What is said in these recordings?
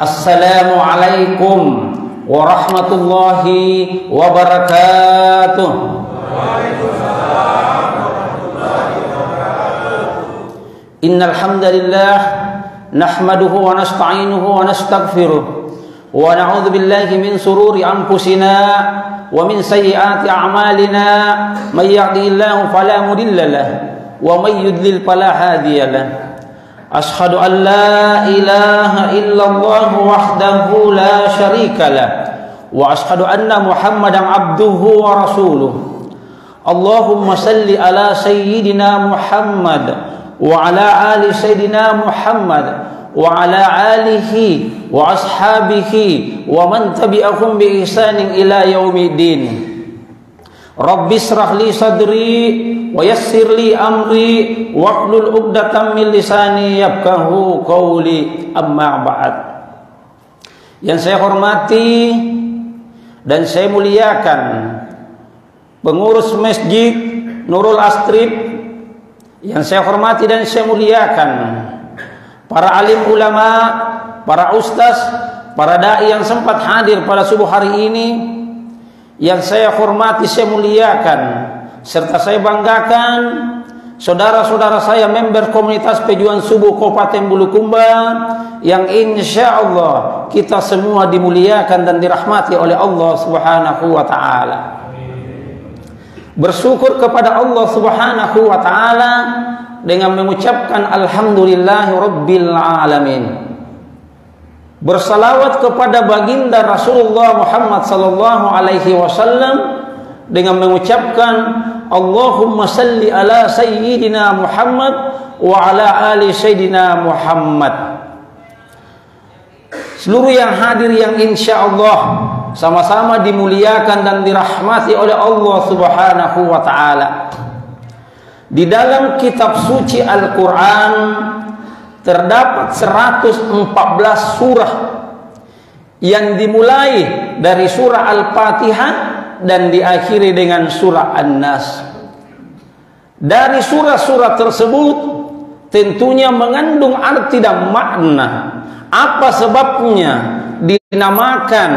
Assalamualaikum warahmatullahi wabarakatuh. Innal hamdalillah nahmaduhu wa nasta'inuhu wa nastaghfiruh wa na'udzu billahi min sururi anfusina wa min sayyiati a'malina may yahdihillahu fala mudilla lahu wa may yudlil fala hadiya lahu. Ashhadu an la ilaha illallah wahdahu la syarika lah wa ashhadu anna Muhammadan abduhu wa rasuluh. Allahumma salli ala sayyidina Muhammad wa ala ali sayyidina Muhammad wa ala alihi wa ashabihi wa man tabi'ahum bi ihsanin ila yaumiddin. Rabbi shrah li sadri wa yassir li amri wahlul 'uqdatam min lisani yafqahu qawli, amma ba'd. Yang saya hormati dan saya muliakan pengurus Masjid Nurul Astrib, yang saya hormati dan saya muliakan para alim ulama, para ustaz, para dai yang sempat hadir pada subuh hari ini, yang saya hormati, saya muliakan, serta saya banggakan saudara-saudara saya member komunitas pejuang subuh Kabupaten Bulukumba, yang insya Allah kita semua dimuliakan dan dirahmati oleh Allah Subhanahu wa ta'ala. Bersyukur kepada Allah Subhanahu wa ta'ala dengan mengucapkan alhamdulillahi rabbil alamin. Bersalawat kepada baginda Rasulullah Muhammad sallallahu alaihi wasallam dengan mengucapkan Allahumma salli ala sayyidina Muhammad wa ala ali sayyidina Muhammad. Seluruh yang hadir yang insya Allah sama-sama dimuliakan dan dirahmati oleh Allah Subhanahu wa ta'ala. Di dalam kitab suci Al-Quran terdapat 114 surah yang dimulai dari surah Al-Fatihah dan diakhiri dengan surah An-Nas. Dari surah-surah tersebut tentunya mengandung arti dan makna. Apa sebabnya dinamakan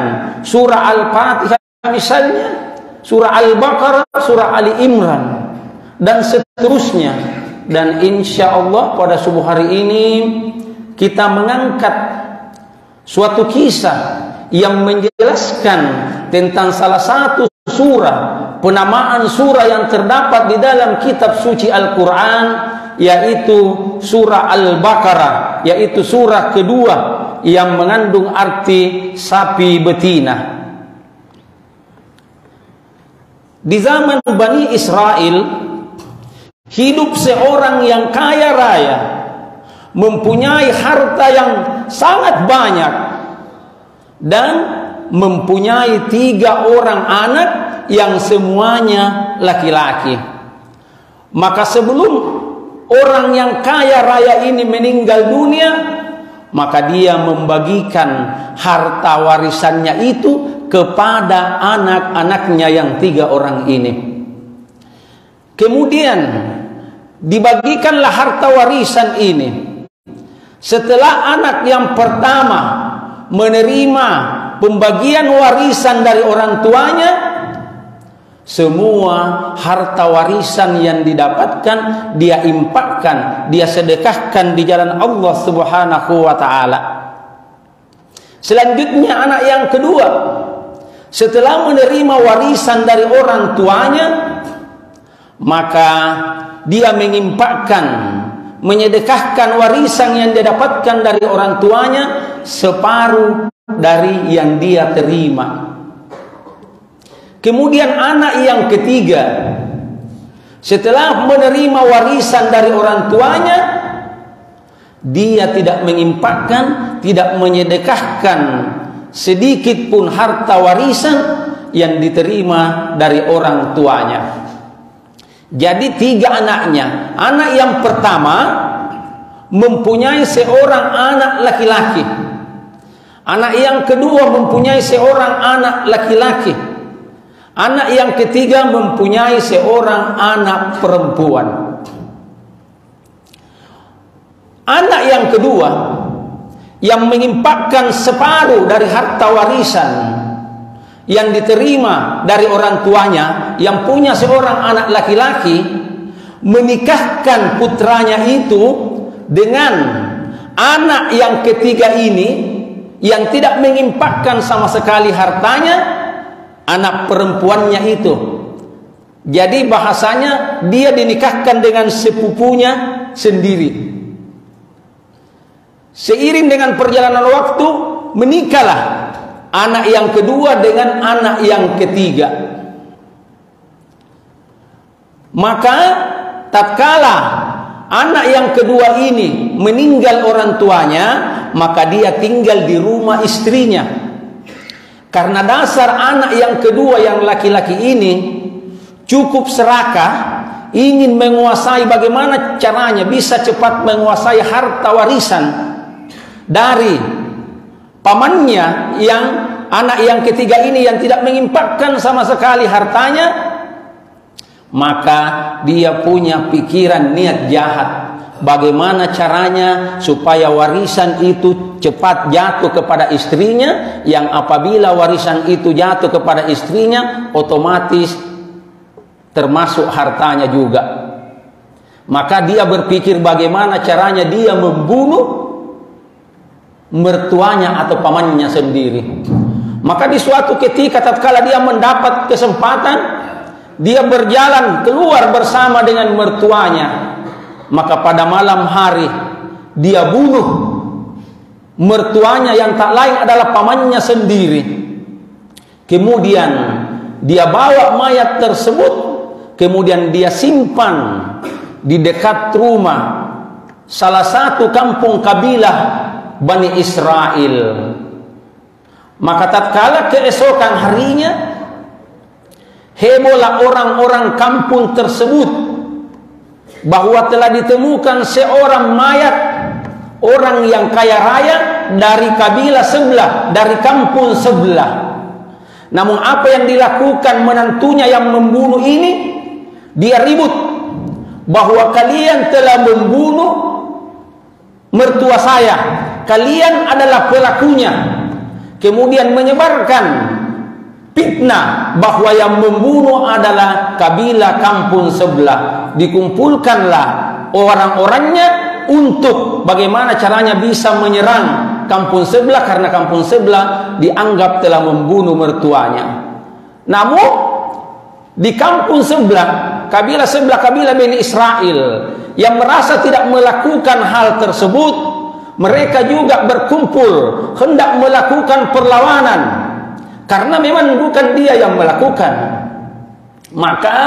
surah Al-Fatihah misalnya, surah Al-Baqarah, surah Ali Imran, dan seterusnya. Dan insya Allah pada subuh hari ini kita mengangkat suatu kisah yang menjelaskan tentang salah satu surah, penamaan surah yang terdapat di dalam kitab suci Al-Quran, yaitu surah Al-Baqarah, yaitu surah kedua yang mengandung arti sapi betina. Di zaman Bani Israel hidup seorang yang kaya raya, mempunyai harta yang sangat banyak, dan mempunyai 3 orang anak yang semuanya laki-laki. Maka sebelum orang yang kaya raya ini meninggal dunia, maka dia membagikan harta warisannya itu kepada anak-anaknya yang 3 orang ini. Kemudian dibagikanlah harta warisan ini. Setelah anak yang pertama menerima pembagian warisan dari orang tuanya, semua harta warisan yang didapatkan dia infakkan, dia sedekahkan di jalan Allah Subhanahu wa ta'ala. Selanjutnya anak yang kedua, setelah menerima warisan dari orang tuanya, maka dia menginfakkan, menyedekahkan warisan yang dia dapatkan dari orang tuanya separuh dari yang dia terima. Kemudian anak yang ketiga, setelah menerima warisan dari orang tuanya, dia tidak menginfakkan, tidak menyedekahkan sedikit pun harta warisan yang diterima dari orang tuanya. Jadi 3 anaknya. Anak yang pertama mempunyai seorang anak laki-laki. Anak yang kedua mempunyai seorang anak laki-laki. Anak yang ketiga mempunyai seorang anak perempuan. Anak yang kedua yang mengimpakkan separuh dari harta warisan yang diterima dari orang tuanya, yang punya seorang anak laki-laki, menikahkan putranya itu dengan anak yang ketiga ini yang tidak mengimpakkan sama sekali hartanya, anak perempuannya itu. Jadi bahasanya dia dinikahkan dengan sepupunya sendiri. Seiring dengan perjalanan waktu, menikahlah anak yang kedua dengan anak yang ketiga. Maka tatkala anak yang kedua ini meninggal orang tuanya, maka dia tinggal di rumah istrinya. Karena dasar anak yang kedua yang laki-laki ini cukup serakah, ingin menguasai bagaimana caranya bisa cepat menguasai harta warisan dari pamannya yang anak yang ketiga ini yang tidak mengimpakkan sama sekali hartanya. Maka dia punya pikiran niat jahat, bagaimana caranya supaya warisan itu cepat jatuh kepada istrinya, yang apabila warisan itu jatuh kepada istrinya otomatis termasuk hartanya juga. Maka dia berpikir bagaimana caranya dia membunuh mertuanya atau pamannya sendiri. Maka di suatu ketika tatkala dia mendapat kesempatan, dia berjalan keluar bersama dengan mertuanya. Maka pada malam hari dia bunuh mertuanya yang tak lain adalah pamannya sendiri. Kemudian dia bawa mayat tersebut, kemudian dia simpan di dekat rumah salah satu kampung kabilah Bani Israel. Maka tatkala keesokan harinya, hebohlah orang-orang kampung tersebut bahwa telah ditemukan seorang mayat orang yang kaya raya dari kabilah sebelah, dari kampung sebelah. Namun apa yang dilakukan menantunya yang membunuh ini, dia ribut bahwa kalian telah membunuh mertua saya, kalian adalah pelakunya. Kemudian menyebarkan fitnah bahwa yang membunuh adalah kabilah kampung sebelah. Dikumpulkanlah orang-orangnya untuk bagaimana caranya bisa menyerang kampung sebelah, karena kampung sebelah dianggap telah membunuh mertuanya. Namun di kampung sebelah, kabilah Bani Israel yang merasa tidak melakukan hal tersebut, mereka juga berkumpul hendak melakukan perlawanan, karena memang bukan dia yang melakukan. Maka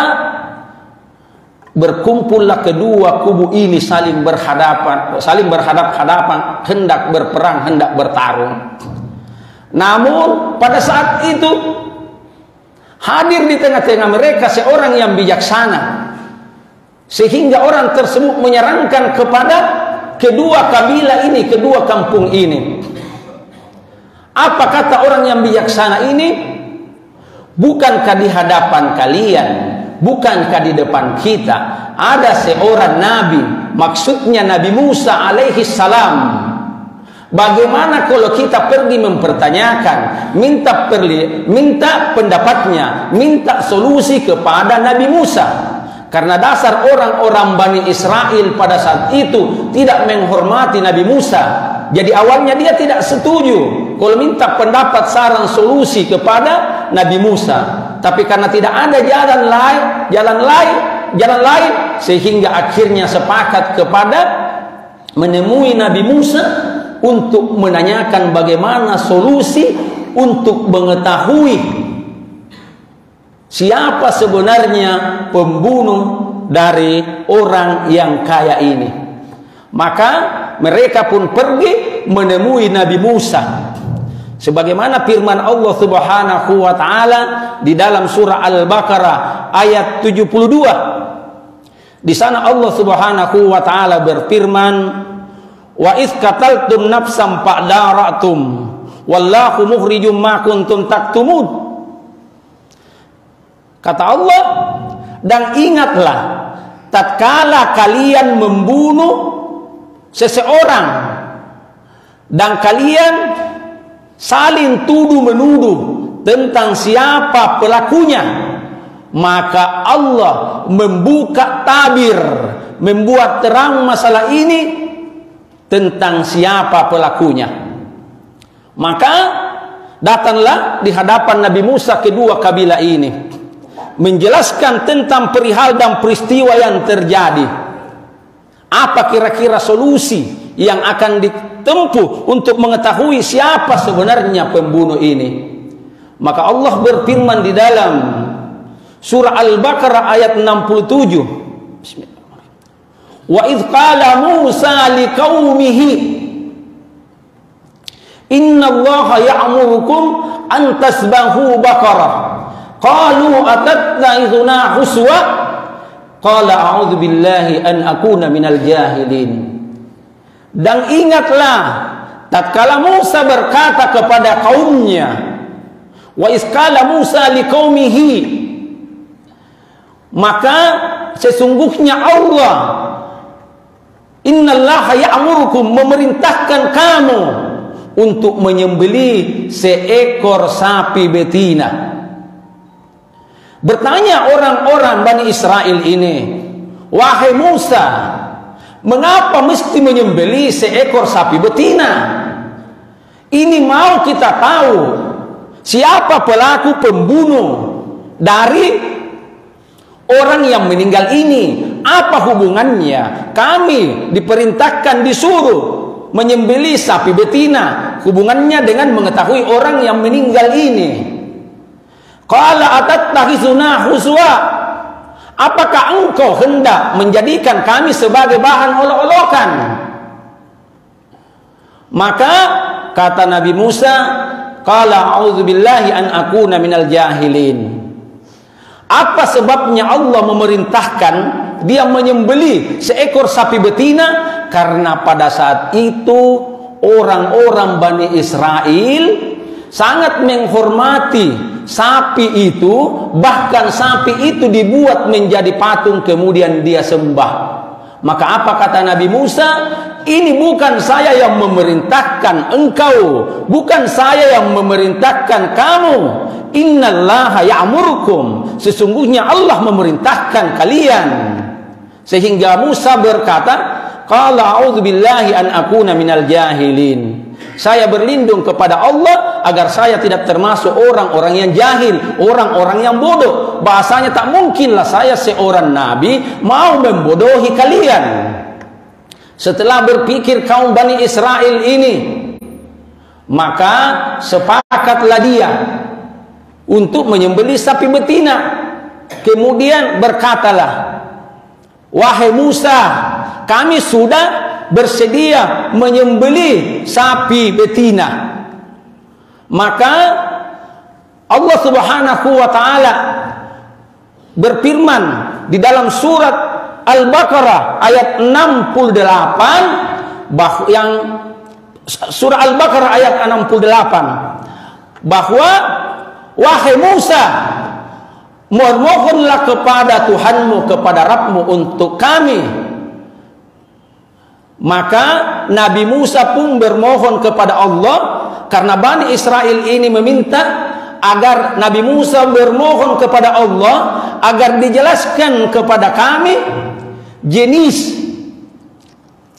berkumpullah kedua kubu ini saling berhadap-hadapan, hendak berperang, hendak bertarung. Namun pada saat itu hadir di tengah-tengah mereka seorang yang bijaksana, sehingga orang tersebut menyarankan kepada kedua kabilah ini, kedua kampung ini. Apa kata orang yang bijaksana ini? Bukankah di hadapan kalian, bukankah di depan kita ada seorang nabi, maksudnya Nabi Musa alaihi salam. Bagaimana kalau kita pergi mempertanyakan, minta pendapatnya, minta solusi kepada Nabi Musa? Karena dasar orang-orang Bani Israel pada saat itu tidak menghormati Nabi Musa. Jadi awalnya dia tidak setuju kalau minta pendapat, saran, solusi kepada Nabi Musa. Tapi karena tidak ada jalan lain, sehingga akhirnya sepakat kepada menemui Nabi Musa untuk menanyakan bagaimana solusi untuk mengetahui siapa sebenarnya pembunuh dari orang yang kaya ini. Maka mereka pun pergi menemui Nabi Musa. Sebagaimana firman Allah Subhanahu wa taala di dalam surah Al-Baqarah ayat 72. Di sana Allah Subhanahu wa taala berfirman, "Wa idz qataltum nafsan fa'daratum wallahu mukhrijum ma kuntum taktumun." Kata Allah, dan ingatlah tatkala kalian membunuh seseorang dan kalian saling tuduh-menuduh tentang siapa pelakunya, maka Allah membuka tabir, membuat terang masalah ini tentang siapa pelakunya. Maka datanglah di hadapan Nabi Musa kedua kabilah ini, menjelaskan tentang perihal dan peristiwa yang terjadi. Apa kira-kira solusi yang akan ditempuh untuk mengetahui siapa sebenarnya pembunuh ini? Maka Allah berfirman di dalam surah Al-Baqarah ayat 67. Bismillahirrahmanirrahim. Wa idh qala Musa liqaumihi inna Allaha ya'murukum an tasbahu baqarah. Qalu atattakhizuna huswa? Qala a'udzu billahi an akuna minal jahilin. Dan ingatlah tatkala Musa berkata kepada kaumnya, wa iskala Musa liqaumihi, maka sesungguhnya Allah, innallaha ya'murukum, memerintahkan kamu untuk menyembelih seekor sapi betina. Bertanya orang-orang Bani Israel ini, wahai Musa, mengapa mesti menyembelih seekor sapi betina? Ini mau kita tahu siapa pelaku pembunuh dari orang yang meninggal ini. Apa hubungannya? Kami diperintahkan, disuruh menyembelih sapi betina. Hubungannya dengan mengetahui orang yang meninggal ini. Qala atattakhizuna huswa? Apakah engkau hendak menjadikan kami sebagai bahan olok-olokan? Maka kata Nabi Musa, qala a'udzu billahi an akuna minal jahilin. Apa sebabnya Allah memerintahkan dia menyembelih seekor sapi betina? Karena pada saat itu orang-orang Bani Israel sangat menghormati sapi itu, bahkan sapi itu dibuat menjadi patung kemudian dia sembah. Maka apa kata Nabi Musa? Ini bukan saya yang memerintahkan engkau, bukan saya yang memerintahkan kamu. Innallaha ya'murukum, sesungguhnya Allah memerintahkan kalian. Sehingga Musa berkata, qala a'udzu billahi an akuna minal jahilin. Saya berlindung kepada Allah agar saya tidak termasuk orang-orang yang jahil, orang-orang yang bodoh. Bahasanya tak mungkinlah saya seorang nabi mau membodohi kalian. Setelah berpikir kaum Bani Israel ini, maka sepakatlah dia untuk menyembelih sapi betina. Kemudian berkatalah, wahai Musa, kami sudah bersedia menyembelih sapi betina. Maka Allah Subhanahu wa taala berfirman di dalam surat Al-Baqarah ayat 68, yang surah Al-Baqarah ayat 68, bahwa wahai Musa, mohonlah kepada Tuhanmu, kepada Rabbmu untuk kami. Maka Nabi Musa pun bermohon kepada Allah, karena Bani Israel ini meminta agar Nabi Musa bermohon kepada Allah agar dijelaskan kepada kami jenis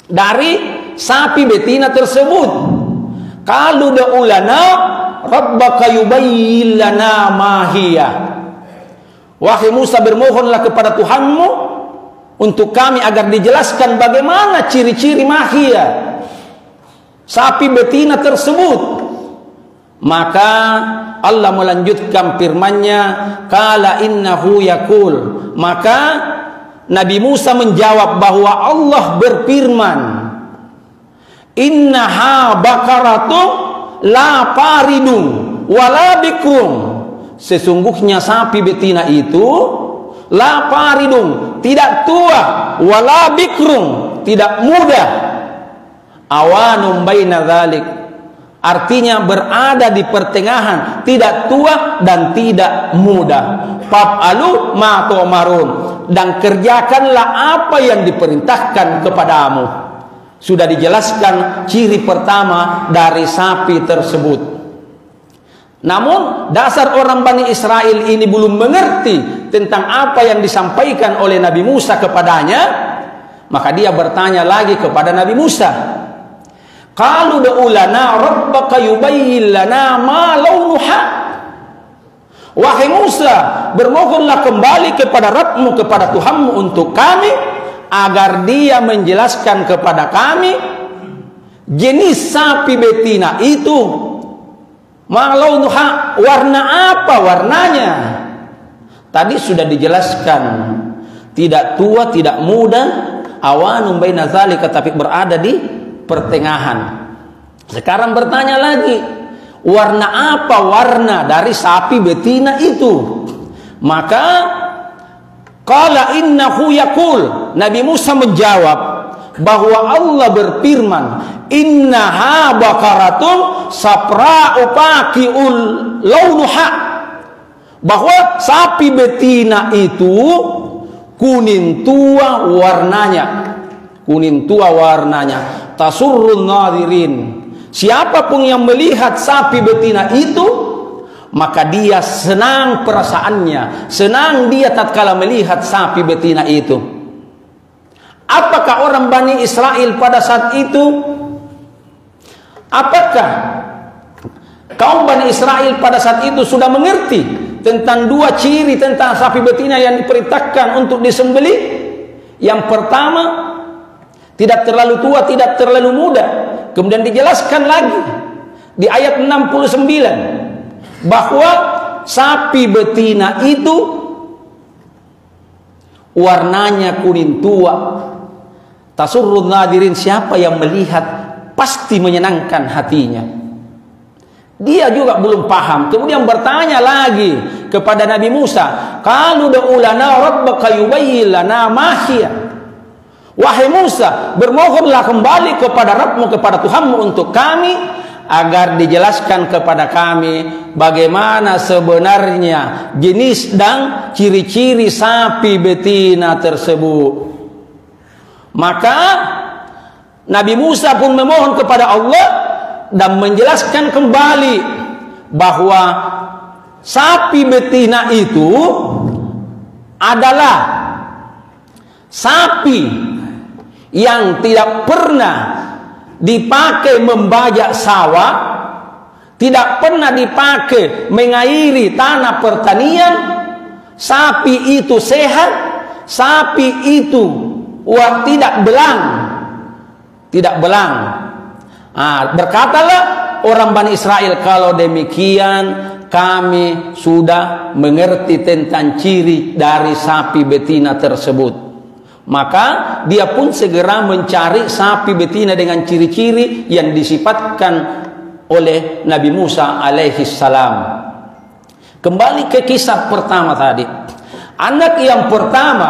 dari sapi betina tersebut. Qalu da'u lana rabbaka yubayyin lana ma hiya. Wahai Musa, bermohonlah kepada Tuhanmu untuk kami agar dijelaskan bagaimana ciri-ciri mahia sapi betina tersebut. Maka Allah melanjutkan firman-Nya, qala innahu yaqul. Maka Nabi Musa menjawab bahwa Allah berfirman, innaha baqaratun la paridun wala bikrum. Sesungguhnya sapi betina itu la paridun, tidak tua, wala bikrum, tidak muda, awanum baina dzalik, artinya berada di pertengahan, tidak tua dan tidak muda. Fa'alu ma tu'marun, dan kerjakanlah apa yang diperintahkan kepadamu. Sudah dijelaskan ciri pertama dari sapi tersebut. Namun dasar orang Bani Israel ini belum mengerti tentang apa yang disampaikan oleh Nabi Musa kepadanya, maka dia bertanya lagi kepada Nabi Musa, qalu ud'u lana rabbaka yubayyin lana ma launuha. Wahai Musa, bermohonlah kembali kepada Rabbmu, kepada Tuhanmu untuk kami, agar dia menjelaskan kepada kami jenis sapi betina itu, ma launuha, warna apa warnanya. Tadi sudah dijelaskan, tidak tua, tidak muda, awanum baina zalika, tapi berada di pertengahan. Sekarang bertanya lagi, warna apa warna dari sapi betina itu? Maka qala innahu yaqul, Nabi Musa menjawab bahwa Allah berfirman, innaha baqaratun sapra'u faqi'ul launuha, bahwa sapi betina itu kuning tua warnanya, kuning tua warnanya, tasurrun nadirin. Siapapun yang melihat sapi betina itu, maka dia senang perasaannya, senang dia tatkala melihat sapi betina itu. Apakah orang Bani Israel pada saat itu? Apakah kaum Bani Israel pada saat itu sudah mengerti tentang dua ciri tentang sapi betina yang diperintahkan untuk disembelih? Yang pertama, tidak terlalu tua, tidak terlalu muda. Kemudian dijelaskan lagi di ayat 69 bahwa sapi betina itu warnanya kuning tua, tasurrun nadirin, siapa yang melihat pasti menyenangkan hatinya. Dia juga belum paham. Kemudian bertanya lagi kepada Nabi Musa, qalu ud'u lana rabbaka yubayyin lana ma hiya. Wahai Musa, bermohonlah kembali kepada Rabbmu, kepada Tuhanmu untuk kami, agar dijelaskan kepada kami bagaimana sebenarnya jenis dan ciri-ciri sapi betina tersebut. Maka Nabi Musa pun memohon kepada Allah dan menjelaskan kembali bahwa sapi betina itu adalah sapi yang tidak pernah dipakai membajak sawah, tidak pernah dipakai mengairi tanah pertanian. Sapi itu sehat, sapi itu tidak belang, tidak belang. Berkatalah orang Bani Israel, kalau demikian kami sudah mengerti tentang ciri dari sapi betina tersebut. Maka dia pun segera mencari sapi betina dengan ciri-ciri yang disifatkan oleh Nabi Musa alaihi salam. Kembali ke kisah pertama tadi. Anak yang pertama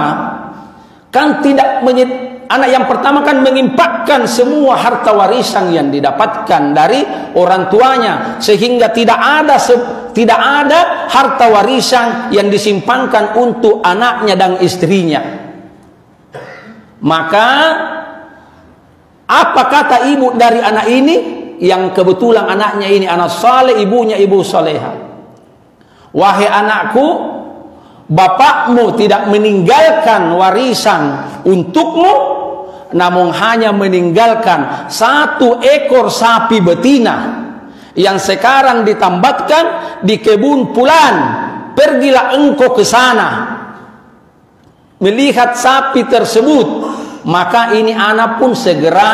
kan mengimpakkan semua harta warisan yang didapatkan dari orang tuanya, sehingga tidak ada harta warisan yang disimpankan untuk anaknya dan istrinya. Maka apa kata ibu dari anak ini, yang kebetulan anaknya ini anak saleh, ibunya ibu saleha? Wahai anakku, bapakmu tidak meninggalkan warisan untukmu, namun hanya meninggalkan 1 ekor sapi betina yang sekarang ditambatkan di kebun fulan. Pergilah engkau ke sana melihat sapi tersebut. Maka ini anak pun segera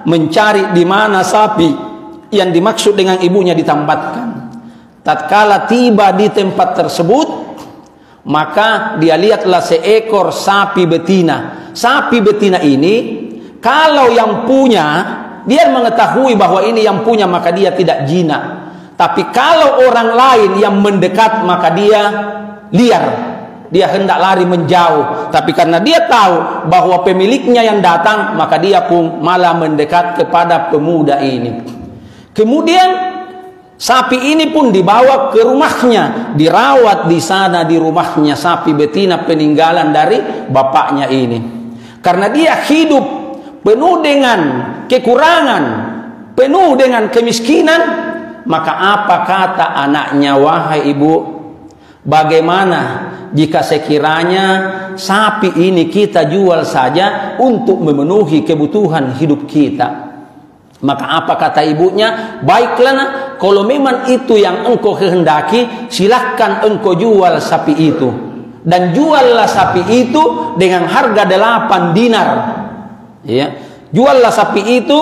mencari di mana sapi yang dimaksud dengan ibunya ditambatkan. Tatkala tiba di tempat tersebut, maka dia lihatlah seekor sapi betina. Sapi betina ini, kalau yang punya, dia mengetahui bahwa ini yang punya, maka dia tidak jina. Tapi kalau orang lain yang mendekat, maka dia liar. Dia hendak lari menjauh, tapi karena dia tahu bahwa pemiliknya yang datang, maka dia pun malah mendekat kepada pemuda ini. Kemudian sapi ini pun dibawa ke rumahnya, dirawat di sana di rumahnya, sapi betina peninggalan dari bapaknya ini. Karena dia hidup penuh dengan kekurangan, penuh dengan kemiskinan, maka apa kata anaknya, wahai ibu, bagaimana jika sekiranya sapi ini kita jual saja untuk memenuhi kebutuhan hidup kita? Maka apa kata ibunya? Baiklah nak, kalau memang itu yang engkau kehendaki, silahkan engkau jual sapi itu. Dan juallah sapi itu dengan harga 8 dinar. Ya, juallah sapi itu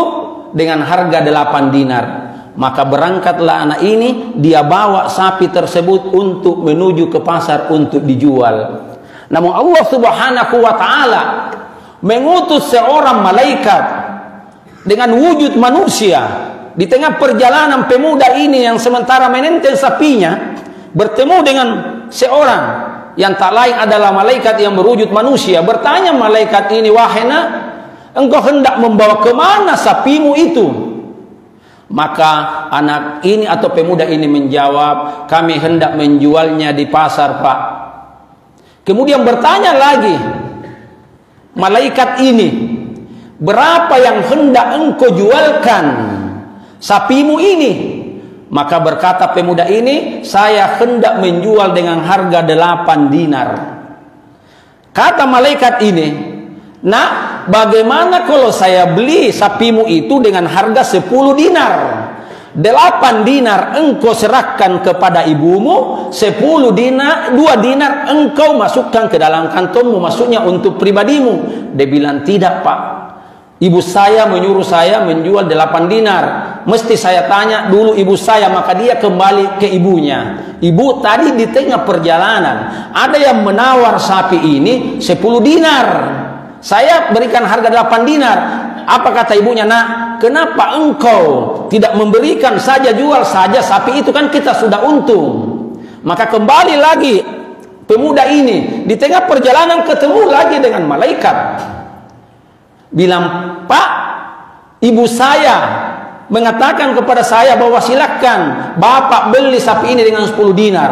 dengan harga 8 dinar. Maka berangkatlah anak ini, dia bawa sapi tersebut untuk menuju ke pasar untuk dijual. Namun Allah Subhanahu wa taala mengutus seorang malaikat dengan wujud manusia di tengah perjalanan pemuda ini yang sementara menenteng sapinya, bertemu dengan seorang yang tak lain adalah malaikat yang berwujud manusia. Bertanya malaikat ini, wahai nak, engkau hendak membawa kemana sapimu itu? Maka anak ini atau pemuda ini menjawab, kami hendak menjualnya di pasar, Pak. Kemudian bertanya lagi malaikat ini, berapa yang hendak engkau jualkan sapimu ini? Maka berkata pemuda ini, saya hendak menjual dengan harga 8 dinar. Kata malaikat ini, nak, bagaimana kalau saya beli sapimu itu dengan harga 10 dinar? 8 dinar engkau serahkan kepada ibumu, 10 dinar, 2 dinar engkau masukkan ke dalam kantongmu, maksudnya untuk pribadimu. Dia bilang, tidak Pak, ibu saya menyuruh saya menjual 8 dinar. Mesti saya tanya dulu ibu saya. Maka dia kembali ke ibunya. Ibu, tadi di tengah perjalanan ada yang menawar sapi ini 10 dinar. Saya berikan harga 8 dinar. Apa kata ibunya? Nak, kenapa engkau tidak memberikan saja, jual saja sapi itu, kan kita sudah untung. Maka kembali lagi pemuda ini di tengah perjalanan ketemu lagi dengan malaikat. Bilang, Pak, ibu saya mengatakan kepada saya bahwa silakan Bapak beli sapi ini dengan 10 dinar.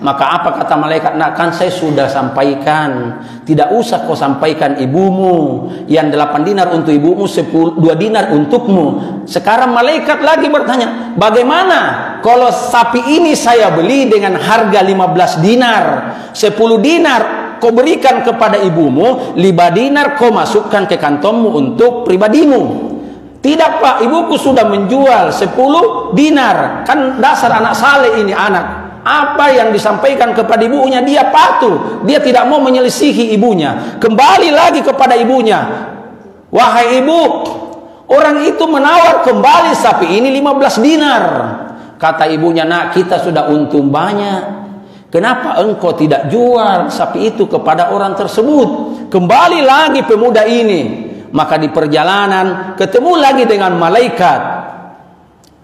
Maka apa kata malaikat? Nah, kan saya sudah sampaikan, tidak usah kau sampaikan ibumu. Yang 8 dinar untuk ibumu, 2 dinar untukmu. Sekarang malaikat lagi bertanya, bagaimana kalau sapi ini saya beli dengan harga 15 dinar, 10 dinar kau berikan kepada ibumu, 5 dinar kau masukkan ke kantongmu untuk pribadimu? Tidak Pak, ibuku sudah menjual 10 dinar. Kan dasar anak saleh ini anak. Apa yang disampaikan kepada ibunya dia patuh. Dia tidak mau menyelisihi ibunya. Kembali lagi kepada ibunya. Wahai ibu, orang itu menawar kembali sapi ini 15 dinar. Kata ibunya, nak, kita sudah untung banyak. Kenapa engkau tidak jual sapi itu kepada orang tersebut? Kembali lagi pemuda ini. Maka di perjalanan ketemu lagi dengan malaikat.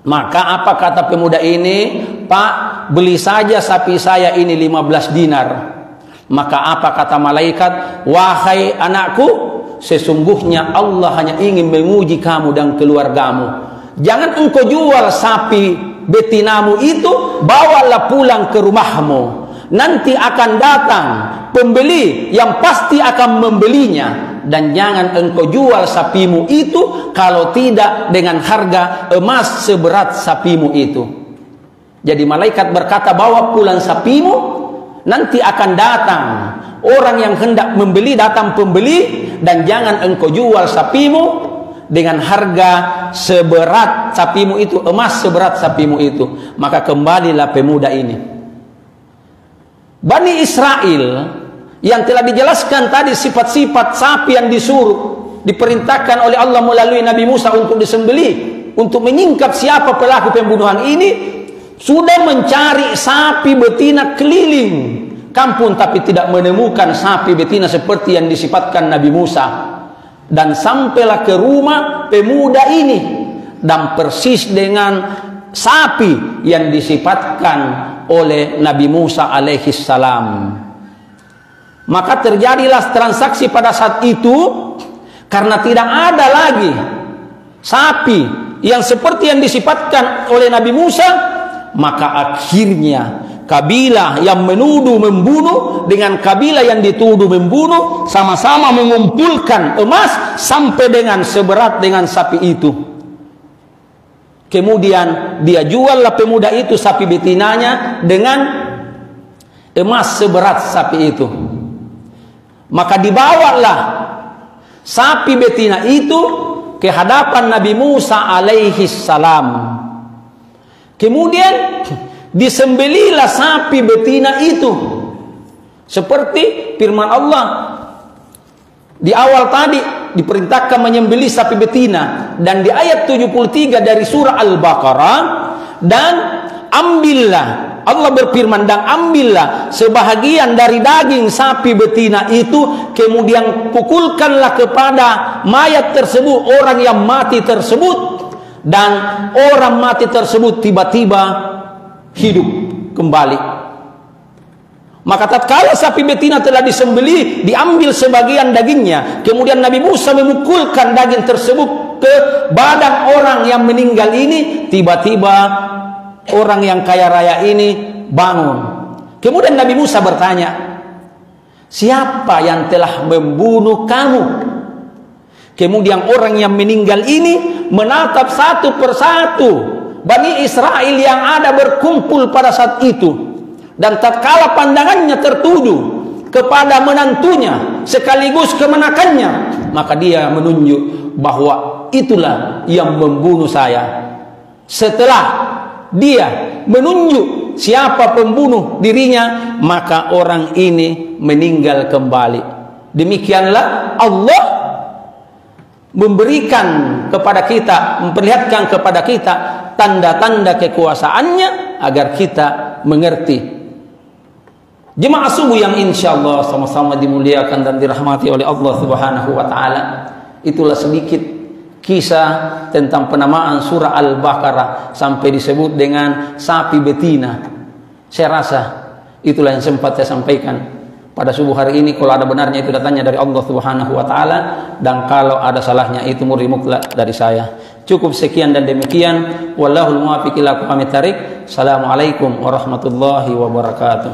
Maka apa kata pemuda ini? Pak, beli saja sapi saya ini 15 dinar. Maka apa kata malaikat? Wahai anakku, sesungguhnya Allah hanya ingin menguji kamu dan keluargamu. Jangan engkau jual sapi betinamu itu, bawalah pulang ke rumahmu. Nanti akan datang pembeli yang pasti akan membelinya. Dan jangan engkau jual sapimu itu kalau tidak dengan harga emas seberat sapimu itu. Jadi malaikat berkata, bawa pulang sapimu, nanti akan datang orang yang hendak membeli, datang pembeli, dan jangan engkau jual sapimu dengan harga seberat sapimu itu, emas seberat sapimu itu. Maka kembalilah pemuda ini. Bani Israel yang telah dijelaskan tadi sifat-sifat sapi yang disuruh, diperintahkan oleh Allah melalui Nabi Musa untuk disembelih, untuk menyingkap siapa pelaku pembunuhan ini, sudah mencari sapi betina keliling kampung, tapi tidak menemukan sapi betina seperti yang disifatkan Nabi Musa. Dan sampailah ke rumah pemuda ini, dan persis dengan sapi yang disifatkan oleh Nabi Musa alaihi salam. Maka terjadilah transaksi pada saat itu, karena tidak ada lagi sapi yang seperti yang disifatkan oleh Nabi Musa. Maka akhirnya kabilah yang menuduh membunuh dengan kabilah yang dituduh membunuh sama-sama mengumpulkan emas sampai dengan seberat dengan sapi itu. Kemudian dia juallah pemuda itu sapi betinanya dengan emas seberat sapi itu. Maka dibawalah sapi betina itu ke hadapan Nabi Musa alaihi salam. Kemudian disembelilah sapi betina itu seperti firman Allah di awal tadi, diperintahkan menyembelih sapi betina, dan di ayat 73 dari surah Al-Baqarah, dan ambillah, Allah berfirman, dan ambillah sebahagian dari daging sapi betina itu, kemudian pukulkanlah kepada mayat tersebut, orang yang mati tersebut, dan orang mati tersebut tiba-tiba hidup kembali. Maka tatkala sapi betina telah disembelih, diambil sebagian dagingnya, kemudian Nabi Musa memukulkan daging tersebut ke badan orang yang meninggal ini, tiba-tiba orang yang kaya raya ini bangun. Kemudian Nabi Musa bertanya, siapa yang telah membunuh kamu? Kemudian orang yang meninggal ini menatap satu persatu Bani Israel yang ada berkumpul pada saat itu, dan tatkala pandangannya tertuju kepada menantunya sekaligus kemenakannya, maka dia menunjuk bahwa itulah yang membunuh saya. Setelah dia menunjuk siapa pembunuh dirinya, maka orang ini meninggal kembali. Demikianlah Allah memberikan kepada kita, memperlihatkan kepada kita tanda-tanda kekuasaannya agar kita mengerti. Jemaah subuh yang insya Allah sama-sama dimuliakan dan dirahmati oleh Allah Subhanahu wa Ta'ala, itulah sedikit kisah tentang penamaan surah Al-Baqarah sampai disebut dengan sapi betina. Saya rasa itulah yang sempat saya sampaikan pada subuh hari ini. Kalau ada benarnya itu datangnya dari Allah Subhanahu wa Ta'ala, dan kalau ada salahnya itu murni mutlak dari saya. Cukup sekian dan demikian. Wallahul muwaffiq ila aqwamit thariq. Assalamualaikum warahmatullahi wabarakatuh.